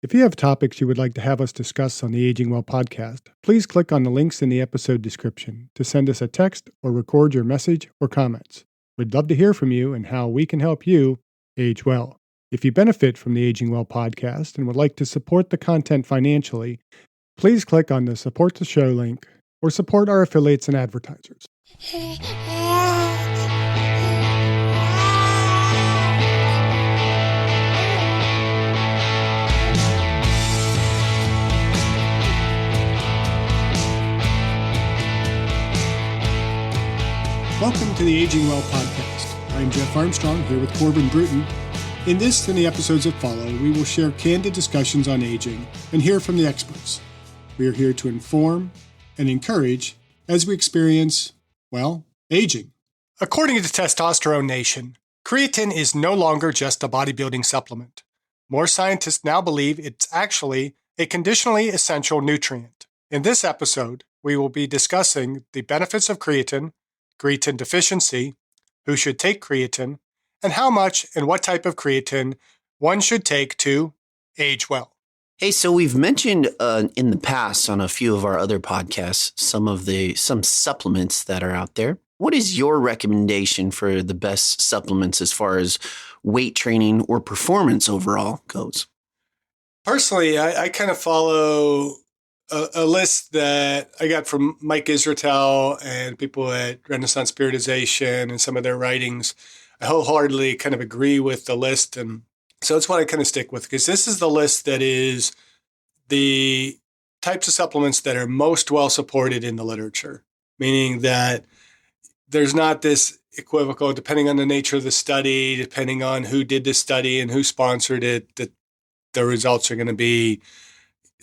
If you have topics you would like to have us discuss on the Aging Well podcast, please click on the links in the episode description to send us a text or record your message or comments. We'd love to hear from you and how we can help you age well. If you benefit from the Aging Well podcast and would like to support the content financially, please click on the Support the Show link or support our affiliates and advertisers. Welcome to the Aging Well podcast. I'm Jeff Armstrong here with Corbin Bruton. In this and the episodes that follow, we will share candid discussions on aging and hear from the experts. We are here to inform and encourage as we experience, aging. According to Testosterone Nation, creatine is no longer just a bodybuilding supplement. More scientists now believe it's actually a conditionally essential nutrient. In this episode, we will be discussing the benefits of creatine deficiency, who should take creatine, and how much and what type of creatine one should take to age well. Hey, so we've mentioned in the past on a few of our other podcasts some supplements that are out there. What is your recommendation for the best supplements as far as weight training or performance overall goes? Personally, I kind of follow a list that I got from Mike Israetel and people at Renaissance Periodization and some of their writings. I wholeheartedly kind of agree with the list. And so it's what I kind of stick with, because this is the list that is the types of supplements that are most well supported in the literature, meaning that there's not this equivocal, depending on the nature of the study, depending on who did the study and who sponsored it, that the results are going to be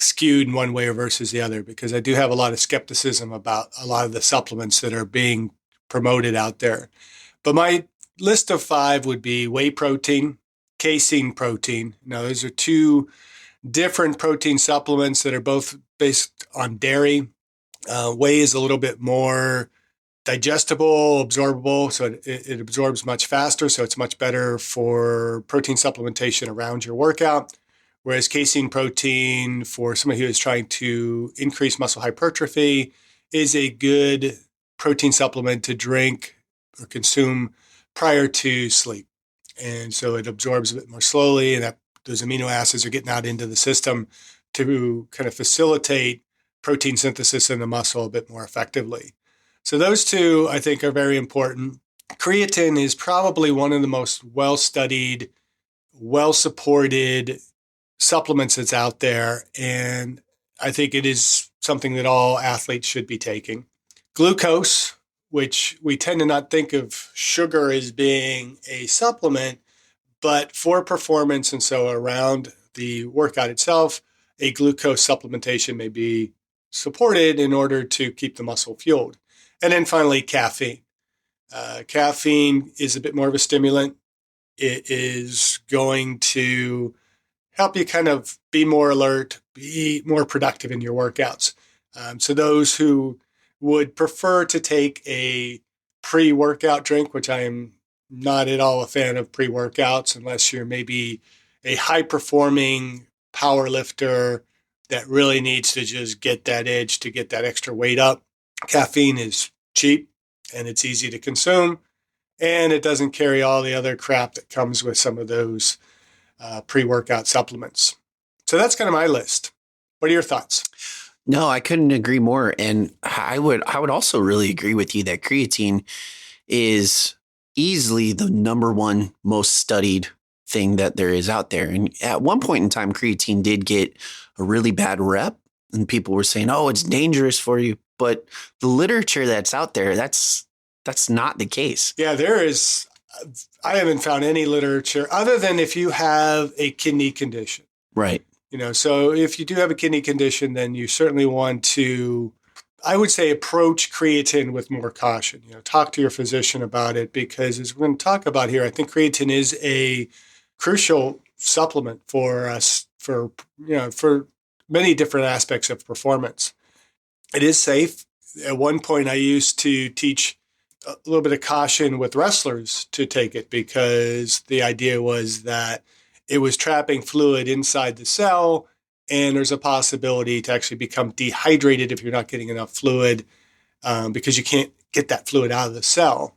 skewed in one way or versus the other, because I do have a lot of skepticism about a lot of the supplements that are being promoted out there. But my list of 5 would be whey protein, casein protein. Now, those are 2 different protein supplements that are both based on dairy. Whey is a little bit more digestible, absorbable, so it absorbs much faster, so it's much better for protein supplementation around your workout. Whereas casein protein, for somebody who is trying to increase muscle hypertrophy, is a good protein supplement to drink or consume prior to sleep. And so it absorbs a bit more slowly, and those amino acids are getting out into the system to kind of facilitate protein synthesis in the muscle a bit more effectively. So those 2, I think, are very important. Creatine is probably one of the most well-studied, well-supported supplements that's out there, and I think it is something that all athletes should be taking. Glucose, which we tend to not think of sugar as being a supplement, but for performance and so around the workout itself, a glucose supplementation may be supported in order to keep the muscle fueled. And then finally, caffeine. Caffeine is a bit more of a stimulant. It is going to help you kind of be more alert, be more productive in your workouts. So those who would prefer to take a pre-workout drink, which I am not at all a fan of pre-workouts, unless you're maybe a high-performing power lifter that really needs to just get that edge to get that extra weight up. Caffeine is cheap and it's easy to consume, and it doesn't carry all the other crap that comes with some of those pre-workout supplements. So that's kind of my list. What are your thoughts? No, I couldn't agree more. And I would also really agree with you that creatine is easily the number one most studied thing that there is out there. And at one point in time, creatine did get a really bad rep, and people were saying, oh, it's dangerous for you. But the literature that's out there, that's not the case. Yeah, there is. I haven't found any literature other than if you have a kidney condition. Right. So if you do have a kidney condition, then you certainly want to, I would say, approach creatine with more caution. Talk to your physician about it, because as we're going to talk about here, I think creatine is a crucial supplement for us for many different aspects of performance. It is safe. At one point, I used to teach a little bit of caution with wrestlers to take it, because the idea was that it was trapping fluid inside the cell, and there's a possibility to actually become dehydrated if you're not getting enough fluid, because you can't get that fluid out of the cell.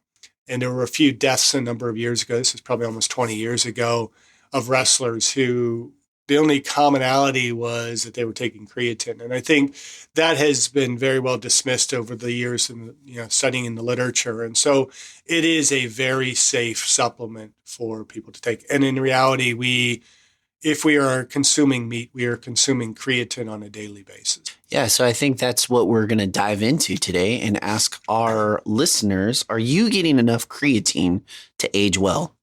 And there were a few deaths a number of years ago, this is probably almost 20 years ago, of wrestlers who the only commonality was that they were taking creatine. And I think that has been very well dismissed over the years in studying in the literature. And so it is a very safe supplement for people to take. And in reality, if we are consuming meat, we are consuming creatine on a daily basis. Yeah, so I think that's what we're going to dive into today and ask our listeners, are you getting enough creatine to age well?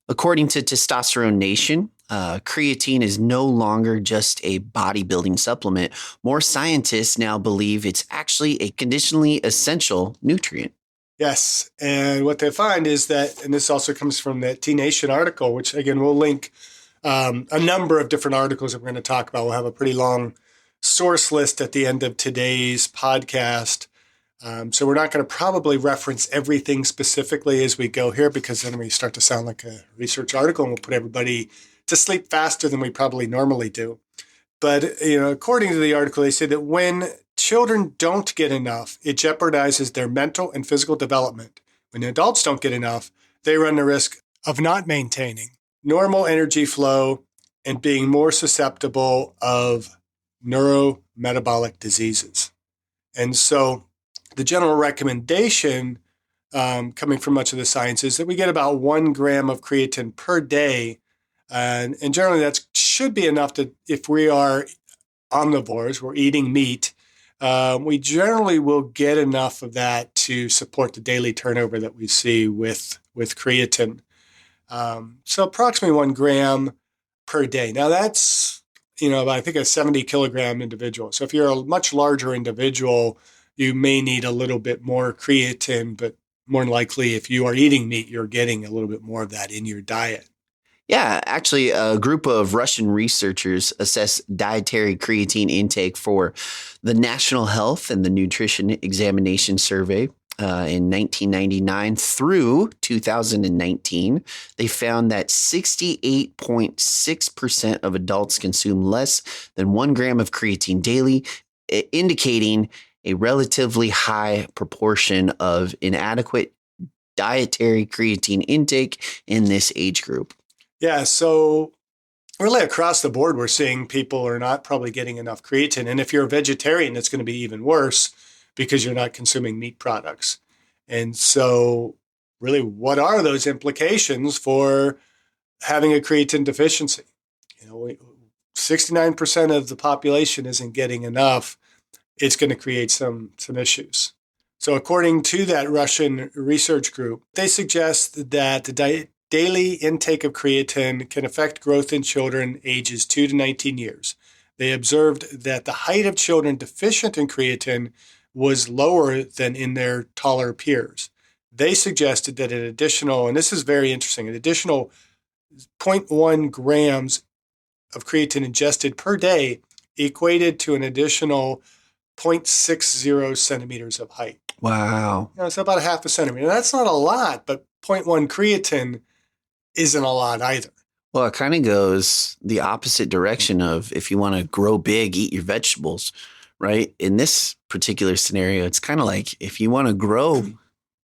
According to Testosterone Nation, creatine is no longer just a bodybuilding supplement. More scientists now believe it's actually a conditionally essential nutrient. Yes, and what they find is that, and this also comes from the T Nation article, which again, we'll link a number of different articles that we're going to talk about. We'll have a pretty long source list at the end of today's podcast. So we're not going to probably reference everything specifically as we go here, because then we start to sound like a research article and we'll put everybody to sleep faster than we probably normally do. But according to the article, they say that when children don't get enough, it jeopardizes their mental and physical development. When adults don't get enough, they run the risk of not maintaining normal energy flow and being more susceptible of neurometabolic diseases. And so the general recommendation coming from much of the science is that we get about 1 gram of creatine per day. And generally that should be enough to, if we are omnivores, we're eating meat, we generally will get enough of that to support the daily turnover that we see with creatine. So approximately 1 gram per day. Now that's, I think a 70 kilogram individual. So if you're a much larger individual, you may need a little bit more creatine, but more than likely, if you are eating meat, you're getting a little bit more of that in your diet. Yeah, actually, a group of Russian researchers assessed dietary creatine intake for the National Health and the Nutrition Examination Survey in 1999 through 2019. They found that 68.6% of adults consume less than 1 gram of creatine daily, indicating a relatively high proportion of inadequate dietary creatine intake in this age group. Yeah, so really across the board, we're seeing people are not probably getting enough creatine. And if you're a vegetarian, it's going to be even worse because you're not consuming meat products. And so really, what are those implications for having a creatine deficiency? 69% of the population isn't getting enough. It's going to create some issues. So according to that Russian research group, they suggest that the daily intake of creatine can affect growth in children ages 2 to 19 years. They observed that the height of children deficient in creatine was lower than in their taller peers. They suggested that an additional, and this is very interesting, an additional 0.1 grams of creatine ingested per day equated to an additional 0.60 centimeters of height. Wow. So about a half a centimeter. That's not a lot, but 0.1 creatine isn't a lot either. Well, it kind of goes the opposite direction of if you want to grow big, eat your vegetables, right? In this particular scenario, it's kind of like if you want to grow,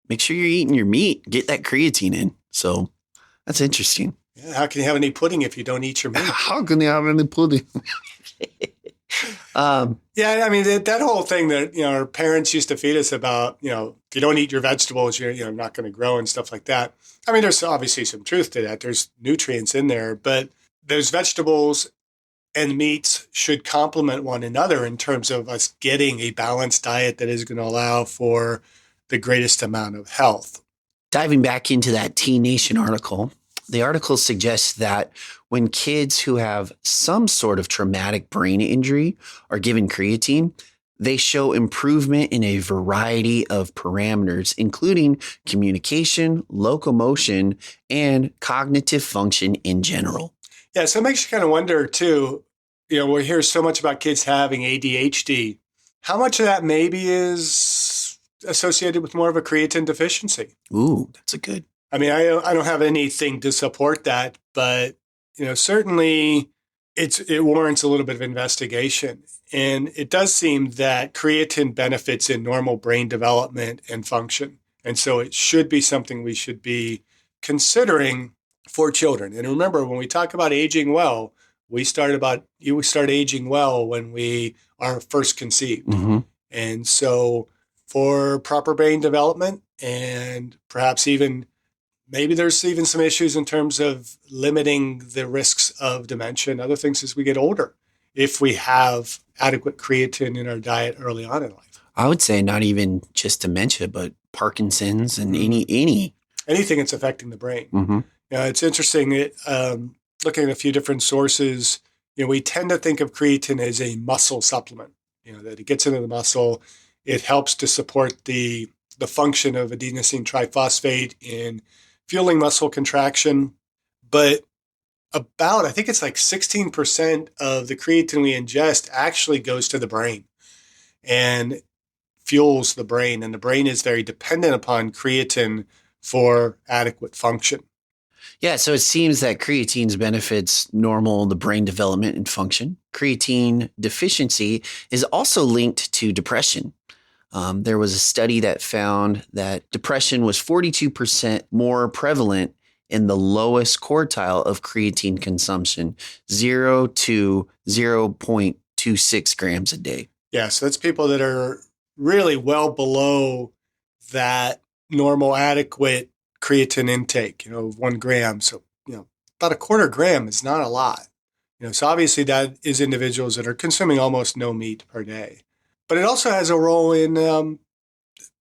make sure you're eating your meat, get that creatine in. So that's interesting. Yeah, how can you have any pudding if you don't eat your meat? How can you have any pudding? Yeah, I mean, that whole thing that, our parents used to feed us about, if you don't eat your vegetables, you're not going to grow and stuff like that. I mean, there's obviously some truth to that. There's nutrients in there, but those vegetables and meats should complement one another in terms of us getting a balanced diet that is going to allow for the greatest amount of health. Diving back into that T Nation article, the article suggests that when kids who have some sort of traumatic brain injury are given creatine, they show improvement in a variety of parameters, including communication, locomotion, and cognitive function in general. Yeah, so it makes you kind of wonder, too, we hear so much about kids having ADHD. How much of that maybe is associated with more of a creatine deficiency? Ooh, that's a good. I mean, I don't have anything to support that, but certainly it warrants a little bit of investigation. And it does seem that creatine benefits in normal brain development and function. And so it should be something we should be considering for children. And remember, when we talk about aging well, we start aging well when we are first conceived. Mm-hmm. And so for proper brain development and perhaps maybe there's even some issues in terms of limiting the risks of dementia and other things as we get older, if we have adequate creatine in our diet early on in life. I would say not even just dementia, but Parkinson's and anything that's affecting the brain. Mm-hmm. It's interesting. Looking at a few different sources, we tend to think of creatine as a muscle supplement. That it gets into the muscle, it helps to support the function of adenosine triphosphate in fueling muscle contraction. But I think it's like 16% of the creatine we ingest actually goes to the brain and fuels the brain. And the brain is very dependent upon creatine for adequate function. Yeah, so it seems that creatine's benefits the brain development and function. Creatine deficiency is also linked to depression. There was a study that found that depression was 42% more prevalent in the lowest quartile of creatine consumption, 0 to 0.26 grams a day. Yeah, so that's people that are really well below that normal adequate creatine intake, of 1 gram. So, about a quarter gram is not a lot. So obviously that is individuals that are consuming almost no meat per day. But it also has a role in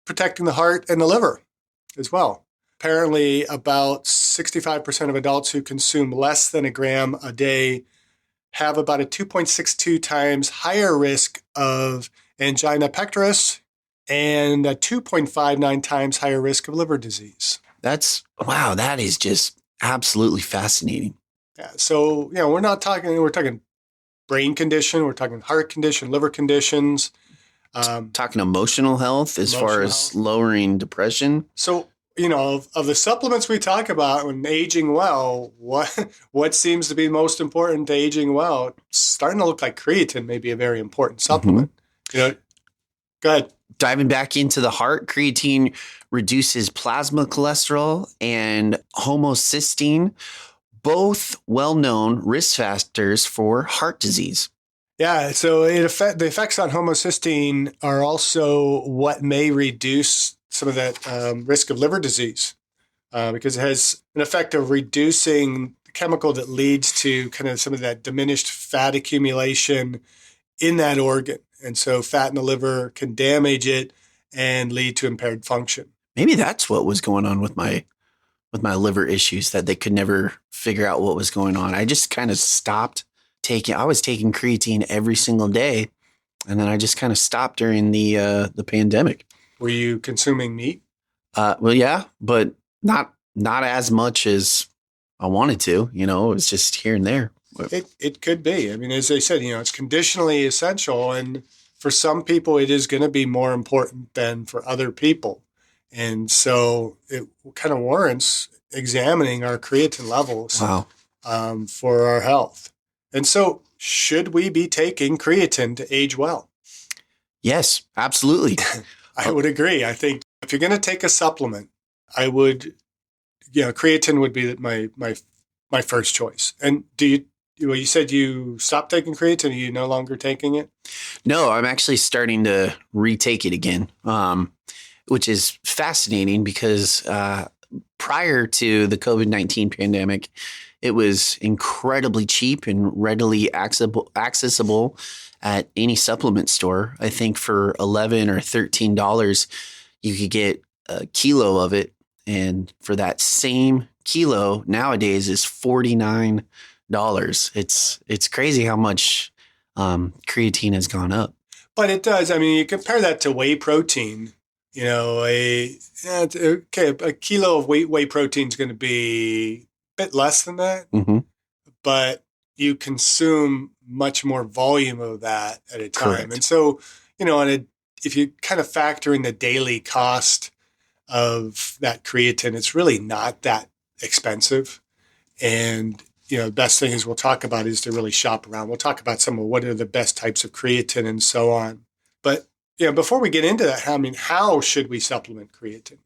protecting the heart and the liver as well. Apparently, about 65% of adults who consume less than a gram a day have about a 2.62 times higher risk of angina pectoris and a 2.59 times higher risk of liver disease. That is just absolutely fascinating. Yeah. So, we're talking brain condition, we're talking heart condition, liver conditions. Talking emotional health as far as lowering depression. So, of the supplements we talk about when aging well, what seems to be most important to aging well? It's starting to look like creatine may be a very important supplement. Mm-hmm. Go ahead. Diving back into the heart, creatine reduces plasma cholesterol and homocysteine, both well-known risk factors for heart disease. Yeah, so the effects on homocysteine are also what may reduce some of that risk of liver disease because it has an effect of reducing the chemical that leads to kind of some of that diminished fat accumulation in that organ. And so fat in the liver can damage it and lead to impaired function. Maybe that's what was going on with my liver issues, that they could never figure out what was going on. I just kind of stopped I was taking creatine every single day, and then I just kind of stopped during the pandemic. Were you consuming meat? Well, yeah, but not as much as I wanted to. It was just here and there. It could be. I mean, as I said, it's conditionally essential, and for some people, it is going to be more important than for other people. And so it kind of warrants examining our creatine levels for our health. And so should we be taking creatine to age well? Yes, absolutely. I would agree. I think if you're going to take a supplement, I would, creatine would be my first choice. And you said you stopped taking creatine? Are you no longer taking it? No, I'm actually starting to retake it again, which is fascinating because prior to the COVID-19 pandemic, it was incredibly cheap and readily accessible at any supplement store. I think for $11 or $13, you could get a kilo of it. And for that same kilo nowadays is $49. It's crazy how much creatine has gone up. But it does. I mean, you compare that to whey protein. A kilo of whey protein is going to be a bit less than that, but you consume much more volume of that at a time. Correct. And so, if you kind of factor in the daily cost of that creatine, it's really not that expensive. And, the best thing is we'll talk about is to really shop around. We'll talk about some of what are the best types of creatine and so on. But before we get into that, how should we supplement creatine?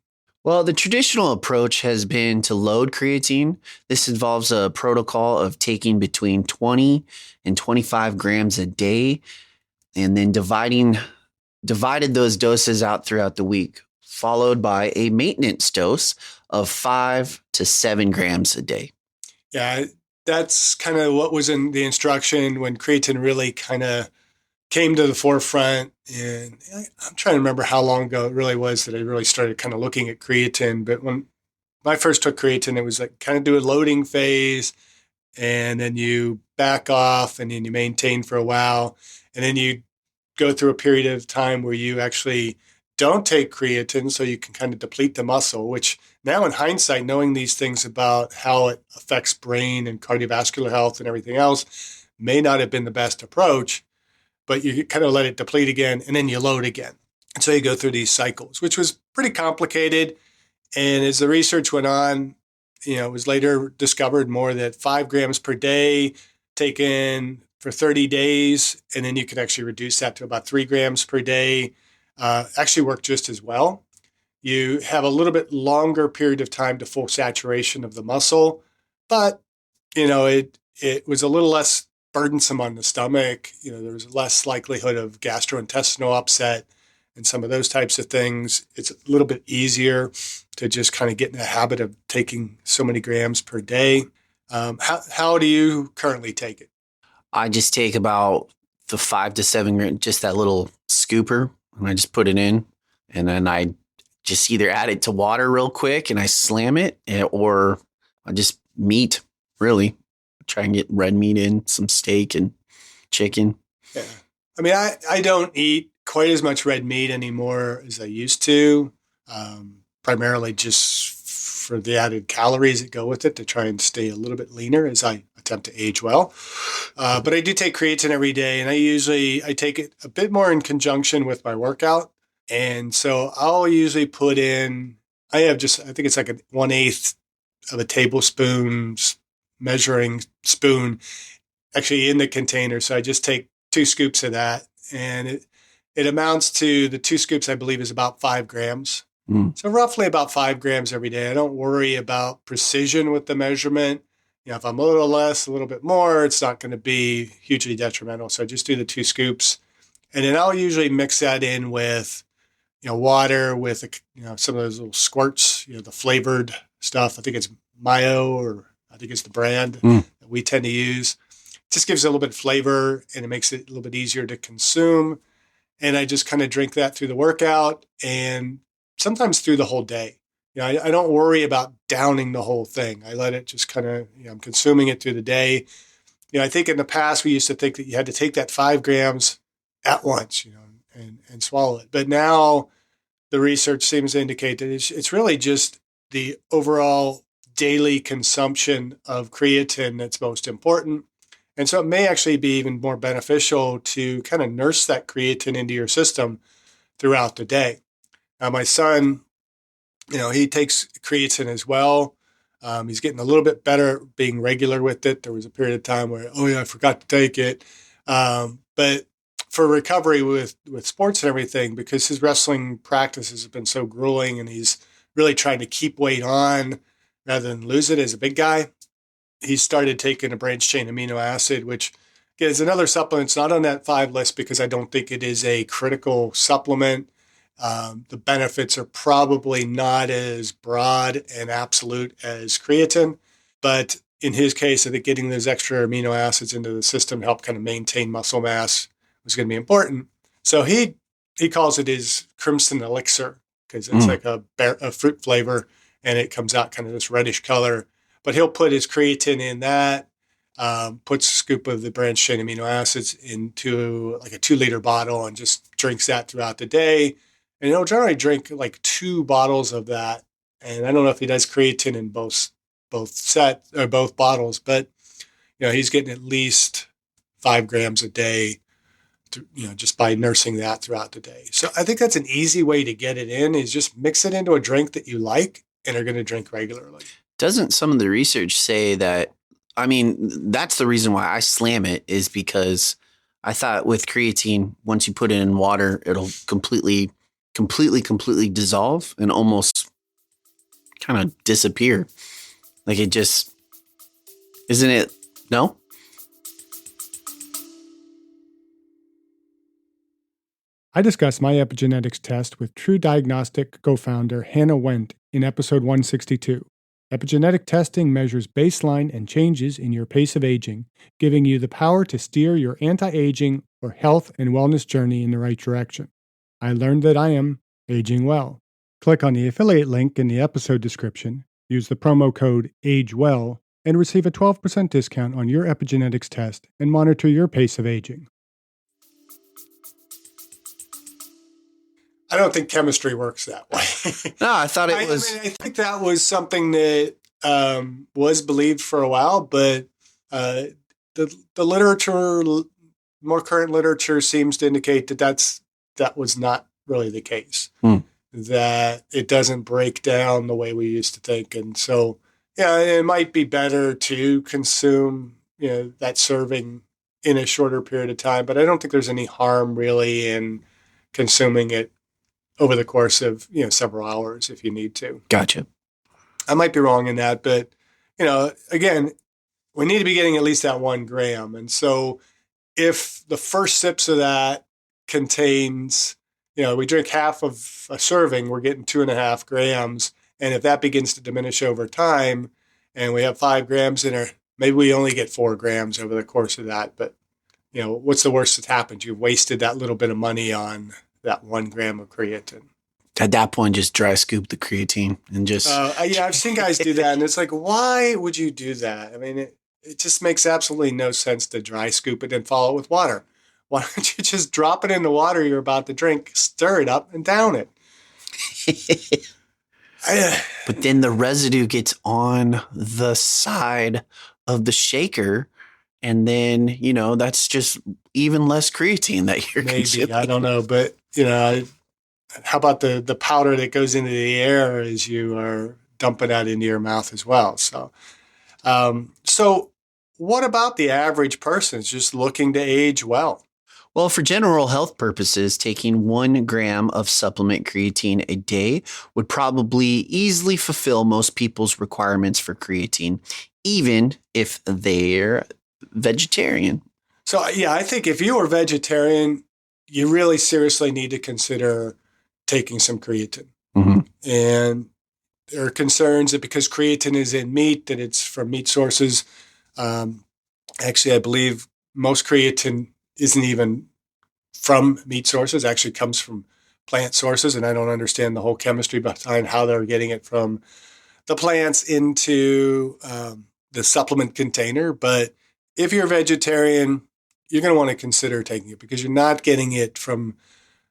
Well, the traditional approach has been to load creatine. This involves a protocol of taking between 20 and 25 grams a day and then divided those doses out throughout the week, followed by a maintenance dose of 5 to 7 grams a day. Yeah, that's kind of what was in the instruction when creatine really kind of came to the forefront. And I'm trying to remember how long ago it really was that I really started kind of looking at creatine. But when I first took creatine, it was like kind of do a loading phase, and then you back off, and then you maintain for a while. And then you go through a period of time where you actually don't take creatine so you can kind of deplete the muscle, which now in hindsight, knowing these things about how it affects brain and cardiovascular health and everything else may not have been the best approach, but you kind of let it deplete again and then you load again. And so you go through these cycles, which was pretty complicated. And as the research went on, it was later discovered more that 5 grams per day taken for 30 days, and then you could actually reduce that to about 3 grams per day, actually worked just as well. You have a little bit longer period of time to full saturation of the muscle, but it was a little less burdensome on the stomach. There was less likelihood of gastrointestinal upset and some of those types of things. It's a little bit easier to just kind of get in the habit of taking so many grams per day. How do you currently take it? I just take about the 5 to 7 grams, just that little scooper, and I just put it in, and then I just either add it to water real quick and I slam it, or I just meat, really. Try and get red meat in, some steak and chicken. Yeah. I don't eat quite as much red meat anymore as I used to, primarily just for the added calories that go with it to try and stay a little bit leaner as I attempt to age well. But I do take creatine every day, and I take it a bit more in conjunction with my workout. And so I'll usually put in, I think it's like 1/8 of a tablespoon measuring spoon actually in the container. So I just take 2 scoops of that, and it amounts to, the 2 scoops, I believe, is about 5 grams. So roughly about 5 grams every day. I don't worry about precision with the measurement. If I'm a little less, a little bit more, it's not going to be hugely detrimental. So I just do the 2 scoops, and then I'll usually mix that in with, water with, some of those little squirts, the flavored stuff. I think it's Mayo, or I think it's the brand that we tend to use. It just gives it a little bit of flavor, and it makes it a little bit easier to consume. And I just kind of drink that through the workout and sometimes through the whole day. I don't worry about downing the whole thing. I let it just kind of, I'm consuming it through the day. I think in the past we used to think that you had to take that 5 grams at once, and swallow it. But now the research seems to indicate that it's really just the overall daily consumption of creatine that's most important. And so it may actually be even more beneficial to kind of nurse that creatine into your system throughout the day. Now, my son, he takes creatine as well. He's getting a little bit better at being regular with it. There was a period of time where, I forgot to take it. But for recovery with sports and everything, because his wrestling practices have been so grueling and he's really trying to keep weight on rather than lose it as a big guy, he started taking a branched chain amino acid, which again, is another supplement. It's not on that 5 list because I don't think it is a critical supplement. The benefits are probably not as broad and absolute as creatine, but in his case, I think getting those extra amino acids into the system help kind of maintain muscle mass was going to be important. So he calls it his crimson elixir because it's like a fruit flavor, and it comes out kind of this reddish color. But he'll put his creatine in that, puts a scoop of the branched chain amino acids into like a 2-liter bottle and just drinks that throughout the day. And he'll generally drink like 2 bottles of that. And I don't know if he does creatine in both bottles, but he's getting at least 5 grams a day, just by nursing that throughout the day. So I think that's an easy way to get it in, is just mix it into a drink that you like and are going to drink regularly. Doesn't some of the research say that I mean, that's the reason why I slam it, is because I thought with creatine, once you put it in water, it'll completely dissolve and almost kind of disappear. Like it just, isn't it? No? I discussed my epigenetics test with True Diagnostic co-founder Hannah Wendt in episode 162. Epigenetic testing measures baseline and changes in your pace of aging, giving you the power to steer your anti-aging or health and wellness journey in the right direction. I learned that I am aging well. Click on the affiliate link in the episode description, use the promo code AGEWELL, and receive a 12% discount on your epigenetics test and monitor your pace of aging. I don't think chemistry works that way. No, I thought it was. I think that was something that was believed for a while, but the literature, more current literature, seems to indicate that was not really the case. That it doesn't break down the way we used to think, and so yeah, it might be better to consume that serving in a shorter period of time, but I don't think there's any harm really in consuming it over the course of several hours if you need to. Gotcha. I might be wrong in that, but again, we need to be getting at least that 1 gram. And so if the first sips of that contains, we drink half of a serving, we're getting 2.5 grams. And if that begins to diminish over time and we have 5 grams in there, maybe we only get 4 grams over the course of that. But, what's the worst that's happened? You've wasted that little bit of money on that 1 gram of creatine. At that point, just dry scoop the creatine and just... I've seen guys do that, and it's like, why would you do that? I mean, it just makes absolutely no sense to dry scoop it and follow it with water. Why don't you just drop it in the water you're about to drink, stir it up, and down it? But then the residue gets on the side of the shaker, and then, that's just even less creatine that you're consuming. I don't know, but, how about the powder that goes into the air as you are dumping that into your mouth as well? So what about the average person who's just looking to age well? Well, for general health purposes, taking 1 gram of supplement creatine a day would probably easily fulfill most people's requirements for creatine, even if they're vegetarian. So, yeah, I think if you are vegetarian, you really seriously need to consider taking some creatine. Mm-hmm. And there are concerns that because creatine is in meat, that it's from meat sources. Actually, I believe most creatine isn't even from meat sources, actually comes from plant sources. And I don't understand the whole chemistry behind how they're getting it from the plants into the supplement container. But if you're a vegetarian, you're going to want to consider taking it because you're not getting it from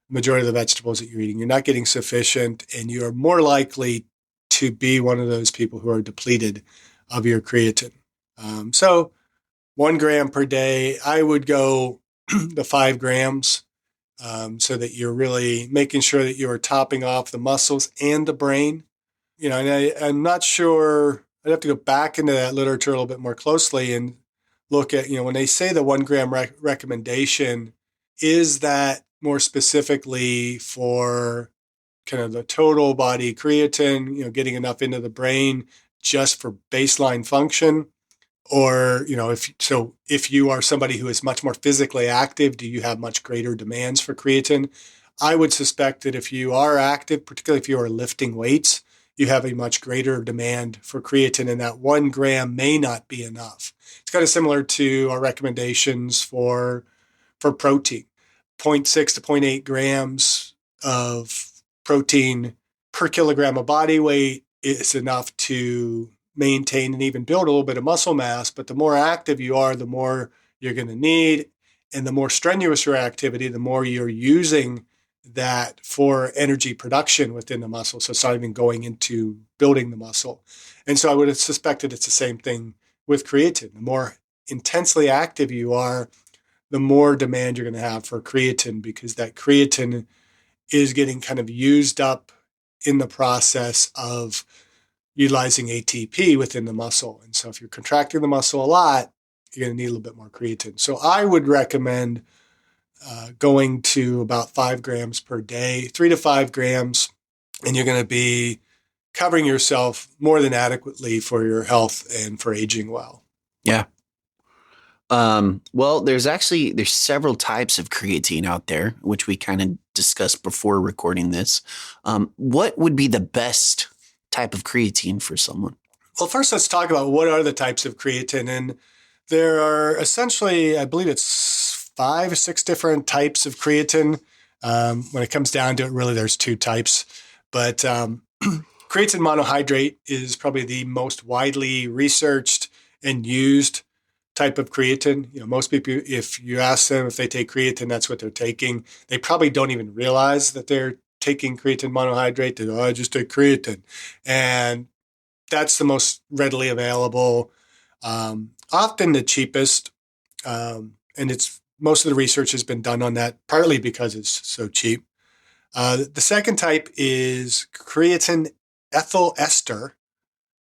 the majority of the vegetables that you're eating. You're not getting sufficient, and you are more likely to be one of those people who are depleted of your creatine. So 1 gram per day, I would go the 5 grams so that you're really making sure that you are topping off the muscles and the brain. And I'm not sure, I'd have to go back into that literature a little bit more closely and look at, when they say the 1 gram recommendation, is that more specifically for kind of the total body creatine, getting enough into the brain just for baseline function? Or, if you are somebody who is much more physically active, do you have much greater demands for creatine? I would suspect that if you are active, particularly if you are lifting weights, you have a much greater demand for creatine, and that 1 gram may not be enough. It's kind of similar to our recommendations for protein. 0.6 to 0.8 grams of protein per kilogram of body weight is enough to maintain and even build a little bit of muscle mass. But the more active you are, the more you're going to need. And the more strenuous your activity, the more you're using that for energy production within the muscle. So it's not even going into building the muscle. And so I would have suspected it's the same thing with creatine. The more intensely active you are, the more demand you're going to have for creatine, because that creatine is getting kind of used up in the process of utilizing ATP within the muscle. And so if you're contracting the muscle a lot, you're going to need a little bit more creatine. So I would recommend going to about 5 grams per day, 3 to 5 grams, and you're going to be covering yourself more than adequately for your health and for aging well. Yeah. Well, there's several types of creatine out there, which we kind of discussed before recording this. What would be the best type of creatine for someone? Well, first, let's talk about what are the types of creatine. And there are essentially, I believe it's 5 or 6 different types of creatine. When it comes down to it, really, there's 2 types. But creatine monohydrate is probably the most widely researched and used type of creatine. Most people, if you ask them if they take creatine, that's what they're taking. They probably don't even realize that they're taking creatine monohydrate. They go, I just take creatine. And that's the most readily available, often the cheapest. And most of the research has been done on that, partly because it's so cheap. The second type is creatine ethyl ester.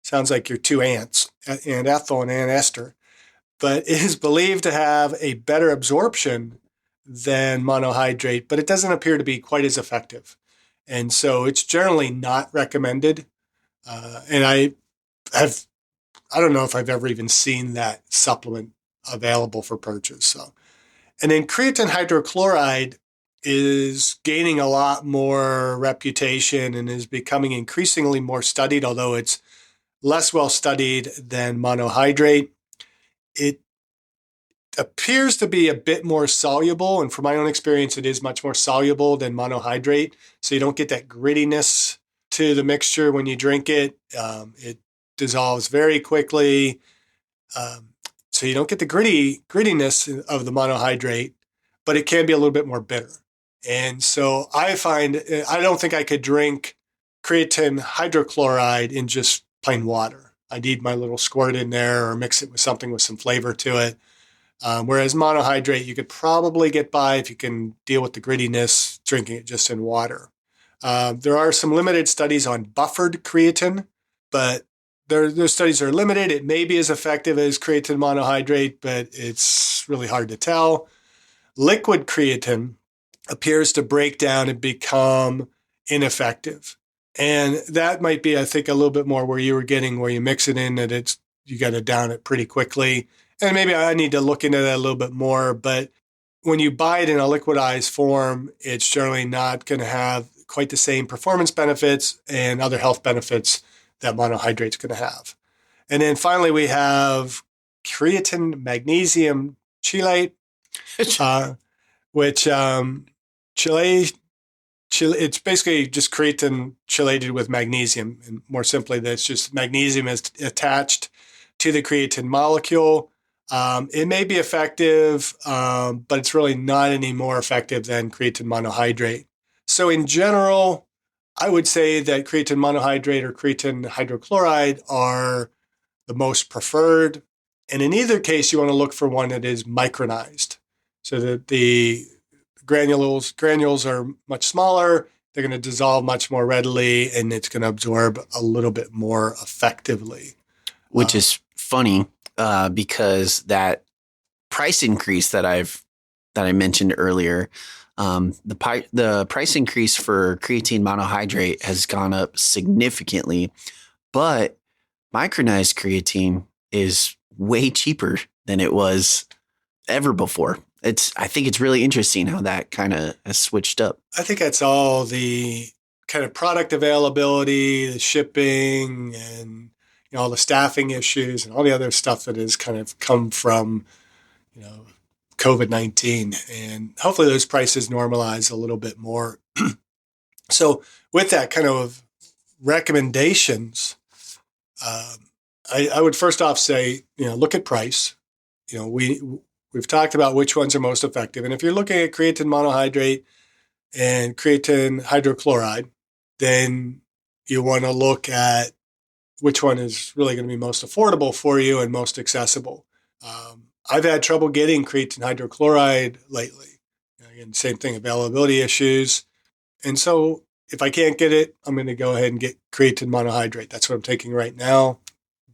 Sounds like your 2 aunts, Aunt Ethel and Aunt Esther. But it is believed to have a better absorption than monohydrate, but it doesn't appear to be quite as effective. And so it's generally not recommended. And I don't know if I've ever even seen that supplement available for purchase. So, and then creatine hydrochloride is gaining a lot more reputation and is becoming increasingly more studied, although it's less well studied than monohydrate. It appears to be a bit more soluble, and from my own experience, it is much more soluble than monohydrate. So you don't get that grittiness to the mixture when you drink it. It dissolves very quickly. So you don't get the grittiness of the monohydrate, but it can be a little bit more bitter. And so I don't think I could drink creatine hydrochloride in just plain water. I need my little squirt in there or mix it with something with some flavor to it. Whereas monohydrate, you could probably get by if you can deal with the grittiness, drinking it just in water. There are some limited studies on buffered creatine, but those studies are limited. It may be as effective as creatine monohydrate, but it's really hard to tell. Liquid creatine appears to break down and become ineffective. And that might be, I think, a little bit more where you were getting, where you mix it in, that you got to down it pretty quickly. And maybe I need to look into that a little bit more. But when you buy it in a liquidized form, it's generally not going to have quite the same performance benefits and other health benefits that monohydrate's going to have. And then finally, we have creatine magnesium chelate, which it's basically just creatine chelated with magnesium. And more simply, that's just magnesium is attached to the creatine molecule. It may be effective, but it's really not any more effective than creatine monohydrate. So in general, I would say that creatine monohydrate or creatine hydrochloride are the most preferred. And in either case, you want to look for one that is micronized, so that the granules are much smaller. They're going to dissolve much more readily, and it's going to absorb a little bit more effectively. Which is funny because that price increase that I mentioned earlier, the price increase for creatine monohydrate has gone up significantly, but micronized creatine is way cheaper than it was ever before. I think it's really interesting how that kind of has switched up. I think that's all the kind of product availability, the shipping, and all the staffing issues and all the other stuff that has kind of come from COVID-19. And hopefully those prices normalize a little bit more. So with that kind of recommendations, I would first off say, look at price. We've talked about which ones are most effective. And if you're looking at creatine monohydrate and creatine hydrochloride, then you want to look at which one is really going to be most affordable for you and most accessible. I've had trouble getting creatine hydrochloride lately. Again, same thing, availability issues. And so if I can't get it, I'm going to go ahead and get creatine monohydrate. That's what I'm taking right now.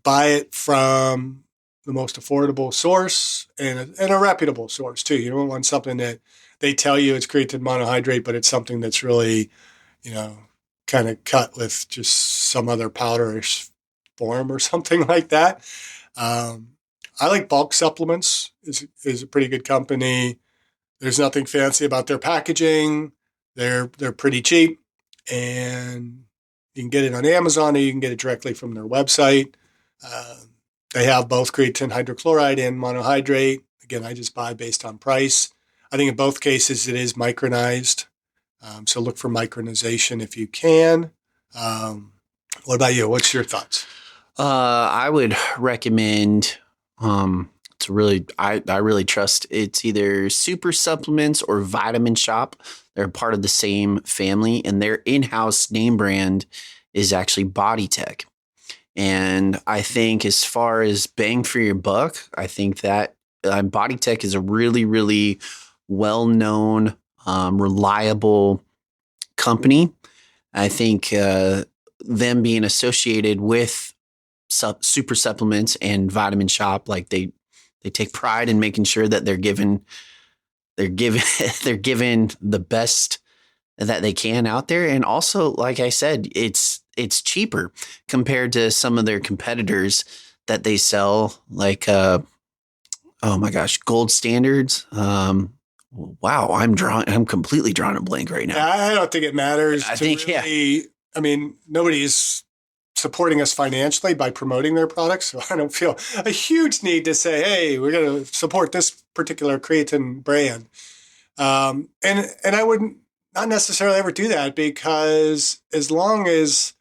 Buy it from the most affordable source and a reputable source too. You don't want something that they tell you it's creatine monohydrate, but it's something that's really, kind of cut with just some other powderish form or something like that. I like Bulk Supplements is a pretty good company. There's nothing fancy about their packaging. They're pretty cheap, and you can get it on Amazon or you can get it directly from their website. They have both creatine hydrochloride and monohydrate. Again, I just buy based on price. I think in both cases it is micronized. So look for micronization if you can. What about you? What's your thoughts? I would recommend, it's really, I really trust, it's either Super Supplements or Vitamin Shop. They're part of the same family, and their in-house name brand is actually Body Tech. And I think as far as bang for your buck, I think that Body Tech is a really, really well-known, reliable company. I think them being associated with Super Supplements and Vitamin Shop, like they take pride in making sure that they're given the best that they can out there. And also, like I said, it's cheaper compared to some of their competitors that they sell, like oh my gosh, Gold Standards. Wow, I'm completely drawing a blank right now. I don't think it matters. Nobody's supporting us financially by promoting their products, so I don't feel a huge need to say, hey, we're going to support this particular creatine brand. And I wouldn't not necessarily ever do that, because as long as,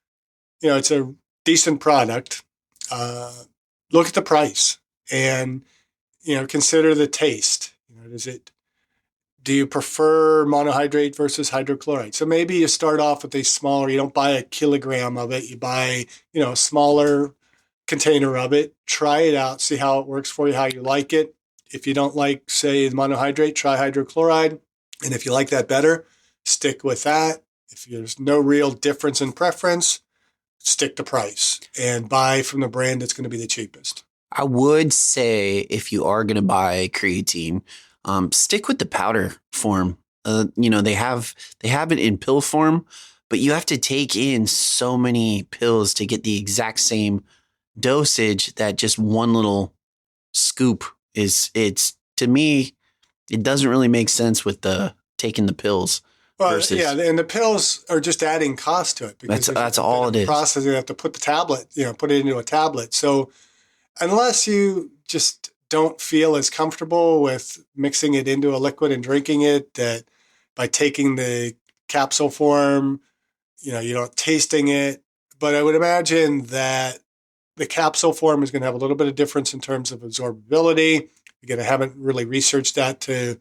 it's a decent product, look at the price and, consider the taste. Do you prefer monohydrate versus hydrochloride? So maybe you start off with a smaller, you don't buy a kilogram of it, you buy, a smaller container of it, try it out, see how it works for you, how you like it. If you don't like, say, monohydrate, try hydrochloride. And if you like that better, stick with that. If there's no real difference in preference, stick to price and buy from the brand that's going to be the cheapest. I would say if you are going to buy creatine, stick with the powder form. They have it in pill form, but you have to take in so many pills to get the exact same dosage that just one little scoop to me, it doesn't really make sense with taking the pills. Well, yeah, and the pills are just adding cost to it. Because that's all it is. Process, you have to put the tablet, put it into a tablet. So unless you just don't feel as comfortable with mixing it into a liquid and drinking it, that by taking the capsule form, you're not tasting it. But I would imagine that the capsule form is going to have a little bit of difference in terms of absorbability. Again, I haven't really researched that to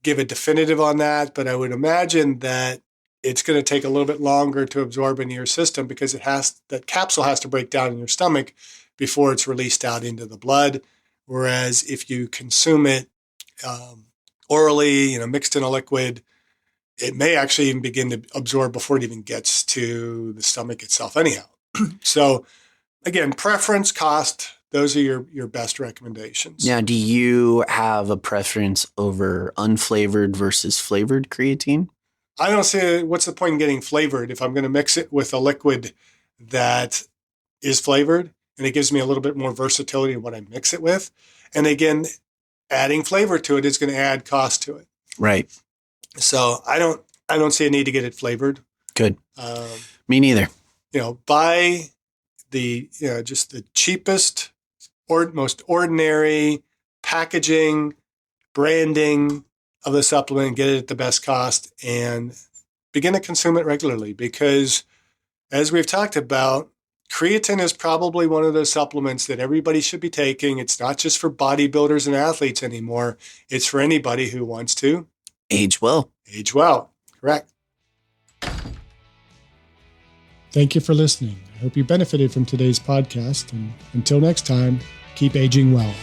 give a definitive on that, but I would imagine that it's going to take a little bit longer to absorb into your system, because that capsule has to break down in your stomach before it's released out into the blood. Whereas if you consume it orally, mixed in a liquid, it may actually even begin to absorb before it even gets to the stomach itself anyhow. So again, preference, cost, those are your best recommendations. Now, do you have a preference over unflavored versus flavored creatine? I don't see what's the point in getting flavored if I'm going to mix it with a liquid that is flavored, and it gives me a little bit more versatility in what I mix it with. And again, adding flavor to it is going to add cost to it. Right. So I don't see a need to get it flavored. Good. Me neither. Buy just the cheapest or most ordinary packaging, branding of the supplement, get it at the best cost, and begin to consume it regularly. Because as we've talked about, creatine is probably one of those supplements that everybody should be taking. It's not just for bodybuilders and athletes anymore. It's for anybody who wants to age well. Age well. Correct. Thank you for listening. I hope you benefited from today's podcast. And until next time, keep aging well.